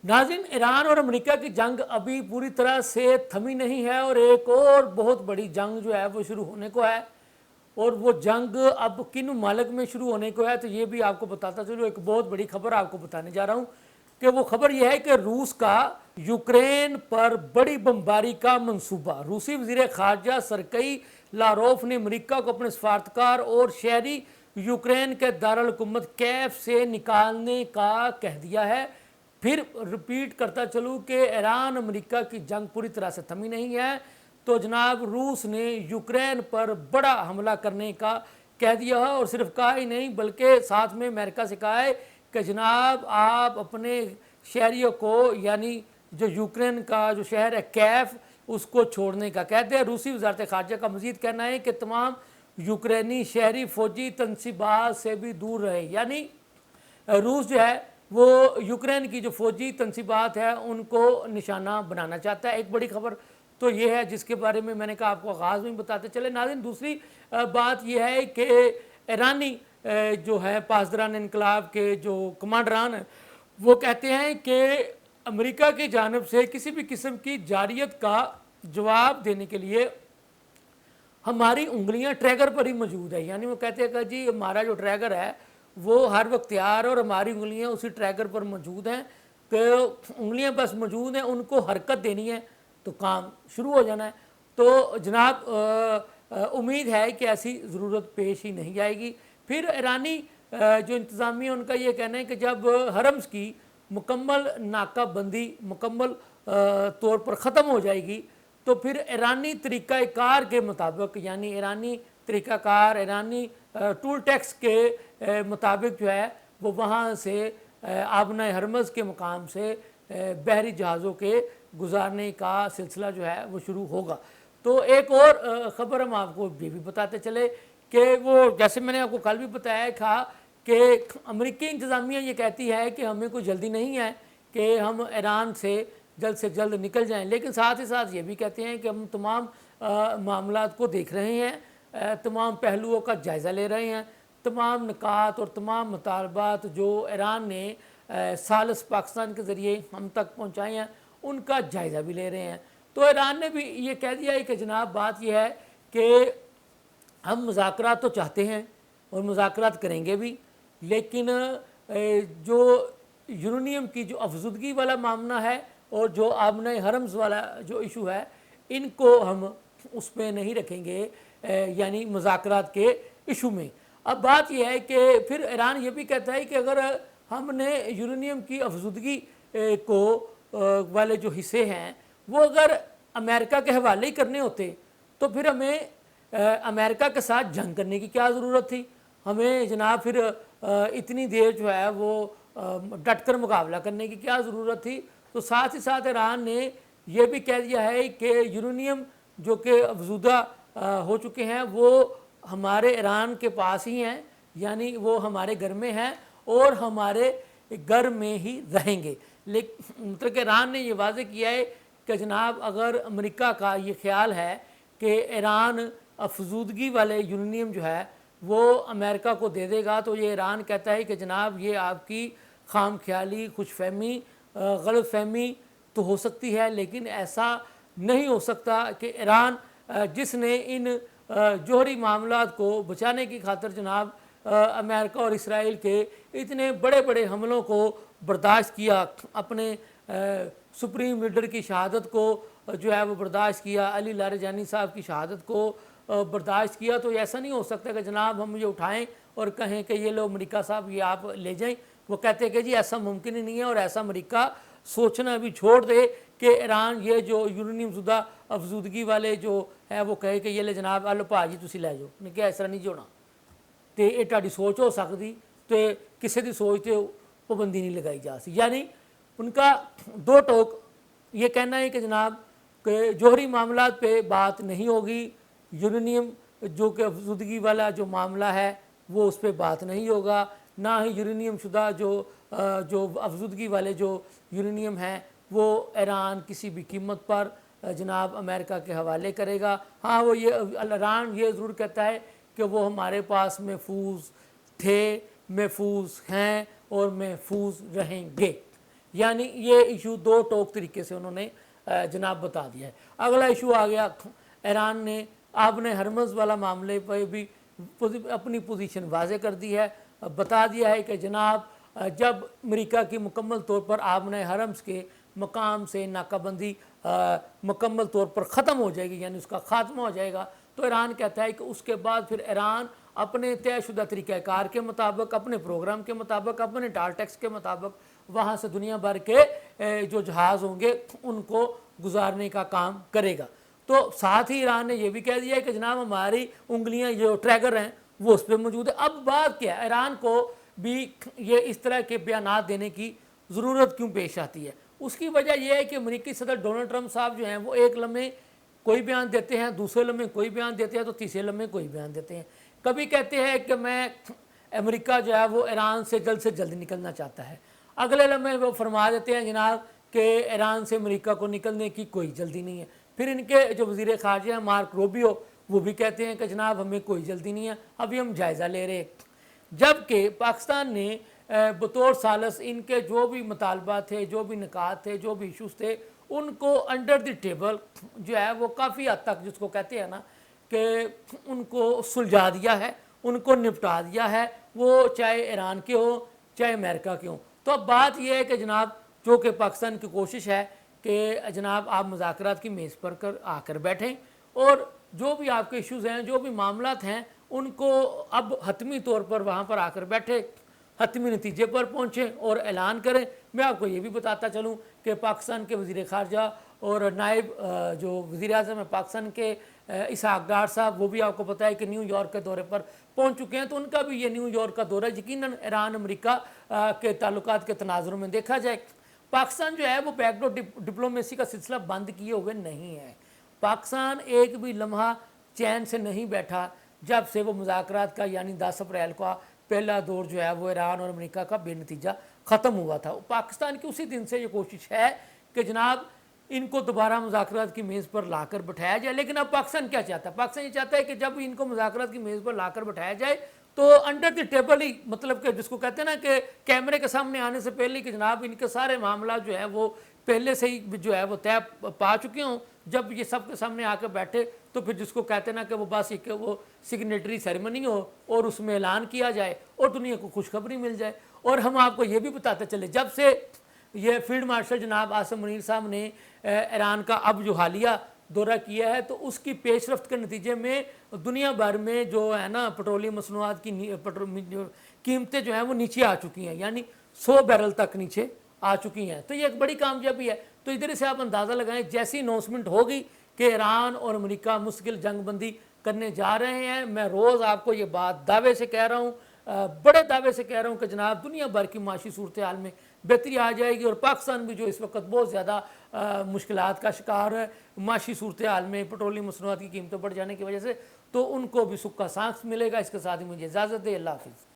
नाज़रीन, ईरान और अमेरिका की जंग अभी पूरी तरह से थमी नहीं है और एक और बहुत बड़ी जंग जो है वो शुरू होने को है। और वो जंग अब किन ममालिक में शुरू होने को है तो ये भी आपको बताता चलो। एक बहुत बड़ी खबर आपको बताने जा रहा हूँ कि वो खबर यह है कि रूस का यूक्रेन पर बड़ी बमबारी का मंसूबा। रूसी वज़ीर ख़ारजा सरकई लारोफ ने अमेरिका को अपने सफारतकार और शहरी यूक्रेन के दारुल हुकूमत कैफ से निकालने का कह दिया है। फिर रिपीट करता चलूँ कि ईरान अमेरिका की जंग पूरी तरह से थमी नहीं है तो जनाब रूस ने यूक्रेन पर बड़ा हमला करने का कह दिया है। और सिर्फ कहा ही नहीं बल्कि साथ में अमेरिका से कहा है कि जनाब आप अपने शहरियों को, यानी जो यूक्रेन का जो शहर है कैफ, उसको छोड़ने का कहते हैं। रूसी वजारत ख़ारजा का मज़ीद कहना है कि तमाम यूक्रेनी शहरी फ़ौजी तनसीबात से भी दूर रहे। यानी रूस जो है वो यूक्रेन की जो फ़ौजी तनसीबात है उनको निशाना बनाना चाहता है। एक बड़ी खबर तो ये है जिसके बारे में मैंने कहा आपको आगाज़ में बताते चले। नाज़रीन, दूसरी बात यह है कि ईरानी जो है पासदारान इनकलाब के जो कमांडरान हैं वो कहते हैं कि अमेरिका की जानिब से किसी भी किस्म की जारियत का जवाब देने के लिए हमारी उंगलियां ट्रैगर पर ही मौजूद है। यानी वो कहते हैं कि जी हमारा जो ट्रैगर है वो हर वक्त तैयार और हमारी उंगलियां उसी ट्रैगर पर मौजूद हैं कि उंगलियां बस मौजूद हैं, उनको हरकत देनी है तो काम शुरू हो जाना है। तो जनाब उम्मीद है कि ऐसी ज़रूरत पेश ही नहीं आएगी। फिर ईरानी जो इंतज़ामिया उनका ये कहना है कि जब हरम्स की मुकम्मल नाकाबंदी मुकम्मल तौर पर ख़त्म हो जाएगी तो फिर ईरानी तरीक़ाकार के मुताबिक, यानी ईरानी तरीक़ाकार ईरानी टूल टैक्स के मुताबिक जो है वो वहाँ से आबना हरमज़ के मुकाम से बहरी जहाज़ों के गुजारने का सिलसिला जो है वो शुरू होगा। तो एक और ख़बर हम आपको ये भी बताते चले कि वो जैसे मैंने आपको कल भी बताया था कि अमेरिकी इंतज़ामिया ये कहती है कि हमें कोई जल्दी नहीं है कि हम ईरान से जल्द निकल जाएं, लेकिन साथ ही साथ ये भी कहते हैं कि हम तमाम मामलात को देख रहे हैं, तमाम पहलुओं का जायज़ा ले रहे हैं, तमाम निकात और तमाम मुतालबात जो ईरान ने सालिस पाकिस्तान के ज़रिए हम तक पहुँचाए हैं उनका जायज़ा भी ले रहे हैं। तो ईरान ने भी ये कह दिया है कि जनाब बात यह है कि हम मुज़ाकरात तो चाहते हैं और मुज़ाकरात करेंगे भी, लेकिन जो यूरेनियम की जो अफजुदगी वाला मामला है और जो आबना हरम्स वाला जो इशू है इनको हम उस पर नहीं रखेंगे, यानी मुज़ाकरात के इशू में। अब बात यह है कि फिर ईरान ये भी कहता है कि अगर हमने यूरेनियम की अफजुदगी को वाले जो हिस्से हैं वो अगर अमेरिका के हवाले ही करने होते तो फिर हमें अमेरिका के साथ जंग करने की क्या ज़रूरत थी। हमें जनाब फिर इतनी देर जो है वो डट कर मुकाबला करने की क्या ज़रूरत थी। तो साथ ही साथ ईरान ने यह भी कह दिया है कि यूरेनियम जो कि अफजुदा हो चुके हैं वो हमारे ईरान के पास ही हैं, यानी वो हमारे घर में हैं और हमारे घर में ही रहेंगे। लेकिन मतलब कि ईरान ने ये वाज़े किया है कि जनाब अगर अमेरिका का ये ख्याल है कि ईरान अफजूदगी वाले यूरेनियम जो है वो अमेरिका को दे देगा तो ये ईरान कहता है कि जनाब ये आपकी खाम ख्याली खुशफहमी गलत फहमी तो हो सकती है, लेकिन ऐसा नहीं हो सकता कि ईरान जिसने इन जौहरी मामलात को बचाने की खातिर जनाब अमेरिका और इसराइल के इतने बड़े बड़े हमलों को बर्दाश्त किया, अपने सुप्रीम लीडर की शहादत को जो है वो बर्दाश्त किया, अली लारेजानी साहब की शहादत को बर्दाश्त किया, तो ऐसा नहीं हो सकता कि जनाब हम ये उठाएं और कहें कि ये लो अमेरिका साहब ये आप ले जाएं। वो कहते हैं कि जी ऐसा मुमकिन ही नहीं है और ऐसा अमेरिका सोचना भी छोड़ दे कि ईरान ये जो यूरेनियम शुदा अफजूदगी वाले जो है वो कहे कि ये ले जनाब आलो भाजी तुसी लै जाओ, नहीं क्या इस तरह नहीं होना। तो ये तुहाडी सोच हो सकती, तो किसी की सोच तो पाबंदी नहीं लगाई जा सकती। यानी उनका दो टोक ये कहना है कि जनाब कि जौहरी मामलात पे बात नहीं होगी, यूरेनियम जो कि अफजूदगी वाला जो मामला है वो उस पर बात नहीं होगा, ना ही यूरेनियम शुदा जो अफजूदगी वाले जो यूरेनियम हैं वो ईरान किसी भी कीमत पर जनाब अमेरिका के हवाले करेगा। हाँ, वो ये ईरान ये ज़रूर कहता है कि वो हमारे पास महफूज थे, महफूज हैं और महफूज रहेंगे। یعنی یہ ایشو دو ٹوک طریقے سے انہوں نے جناب بتا دیا ہے۔ اگلا ایشو آ گیا ایران نے آپ نے ہرمز والا معاملے پہ بھی اپنی پوزیشن واضح کر دی ہے، بتا دیا ہے کہ جناب جب امریکہ کی مکمل طور پر آپ نے حرمز کے مقام سے ناکہ بندی مکمل طور پر ختم ہو جائے گی، یعنی اس کا خاتمہ ہو جائے گا، تو ایران کہتا ہے کہ اس کے بعد پھر ایران اپنے طے شدہ طریقہ کار کے مطابق، اپنے پروگرام کے مطابق، اپنے ٹال ٹیکس کے مطابق وہاں سے دنیا بھر کے جو جہاز ہوں گے ان کو گزارنے کا کام کرے گا۔ تو ساتھ ہی ایران نے یہ بھی کہہ دیا ہے کہ جناب ہماری انگلیاں جو ٹریگر ہیں وہ اس پہ موجود ہے۔ اب بات کیا ہے، ایران کو بھی یہ اس طرح کے بیانات دینے کی ضرورت کیوں پیش آتی ہے؟ اس کی وجہ یہ ہے کہ امریکی صدر ڈونلڈ ٹرمپ صاحب جو ہیں وہ ایک لمحے کوئی بیان دیتے ہیں، دوسرے لمحے کوئی بیان دیتے ہیں، تو تیسرے لمحے کوئی بیان دیتے ہیں۔ کبھی کہتے ہیں کہ میں امریکہ جو ہے وہ ایران سے جلد نکلنا چاہتا ہے، اگلے لمحے وہ فرما دیتے ہیں جناب کہ ایران سے امریکہ کو نکلنے کی کوئی جلدی نہیں ہے۔ پھر ان کے جو وزیر خارجہ ہیں مارک روبیو، وہ بھی کہتے ہیں کہ جناب ہمیں کوئی جلدی نہیں ہے، ابھی ہم جائزہ لے رہے ہیں۔ جبکہ پاکستان نے بطور ثالث ان کے جو بھی مطالبات تھے، جو بھی نکات تھے، جو بھی ایشوز تھے، ان کو انڈر دی ٹیبل جو ہے وہ کافی حد تک جس کو کہتے ہیں نا کہ ان کو سلجھا دیا ہے، ان کو نپٹا دیا ہے، وہ چاہے ایران کے ہو چاہے امریکہ کے ہوں۔ تو اب بات یہ ہے کہ جناب جو کہ پاکستان کی کوشش ہے کہ جناب آپ مذاکرات کی میز پر آ کر بیٹھیں اور جو بھی آپ کے ایشوز ہیں، جو بھی معاملات ہیں، ان کو اب حتمی طور پر وہاں پر آ کر بیٹھے، حتمی نتیجے پر پہنچیں اور اعلان کریں۔ میں آپ کو یہ بھی بتاتا چلوں کہ پاکستان کے وزیر خارجہ اور نائب جو وزیر اعظم ہے پاکستان کے اسحاق ڈار صاحب، وہ بھی آپ کو پتہ ہے کہ نیو یارک کے دورے پر پہنچ چکے ہیں، تو ان کا بھی یہ نیو یارک کا دورہ یقیناً ایران امریکہ کے تعلقات کے تناظر میں دیکھا جائے۔ پاکستان جو ہے وہ بیک ڈور ڈپلومیسی کا سلسلہ بند کیے ہوئے نہیں ہے۔ پاکستان ایک بھی لمحہ چین سے نہیں بیٹھا جب سے وہ مذاکرات کا یعنی 10 اپریل کا پہلا دور جو ہے وہ ایران اور امریکہ کا بے نتیجہ ختم ہوا تھا۔ پاکستان کی اسی دن سے یہ کوشش ہے کہ جناب ان کو دوبارہ مذاکرات کی میز پر لا کر بٹھایا جائے۔ لیکن اب پاکستان کیا چاہتا ہے؟ پاکستان یہ چاہتا ہے کہ جب ان کو مذاکرات کی میز پر لا کر بٹھایا جائے تو انڈر دی ٹیبل ہی، مطلب کہ جس کو کہتے ہیں نا کہ کیمرے کے سامنے آنے سے پہلے کہ جناب ان کے سارے معاملات جو ہیں وہ پہلے سے ہی جو ہے وہ طے پا چکے ہوں، جب یہ سب کے سامنے آ کے بیٹھے تو پھر جس کو کہتے ہیں نا کہ وہ بس ایک وہ سگنیٹری سیریمنی ہو اور اس میں اعلان کیا جائے اور دنیا کو خوشخبری مل جائے۔ اور ہم آپ کو یہ بھی بتاتے چلے، جب سے یہ فیلڈ مارشل جناب عاصم منیر صاحب نے ایران کا اب جو حالیہ دورہ کیا ہے تو اس کی پیش رفت کے نتیجے میں دنیا بھر میں جو ہے نا پیٹرولیم مصنوعات کی قیمتیں جو ہیں وہ نیچے آ چکی ہیں، یعنی 100 بیرل تک نیچے آ چکی ہیں۔ تو یہ ایک بڑی کامیابی ہے۔ تو ادھر سے آپ اندازہ لگائیں، جیسی اناؤنسمنٹ ہوگی کہ ایران اور امریکہ مستقل جنگ بندی کرنے جا رہے ہیں، میں روز آپ کو یہ بات دعوے سے کہہ رہا ہوں، بڑے دعوے سے کہہ رہا ہوں کہ جناب دنیا بھر کی معاشی صورتحال میں بہتری آ جائے گی، اور پاکستان بھی جو اس وقت بہت زیادہ مشکلات کا شکار ہے معاشی صورتحال میں پیٹرولیم مصنوعات کی قیمتیں بڑھ جانے کی وجہ سے، تو ان کو بھی سکھ کا سانس ملے گا۔ اس کے ساتھ ہی مجھے اجازت دے، اللہ حافظ۔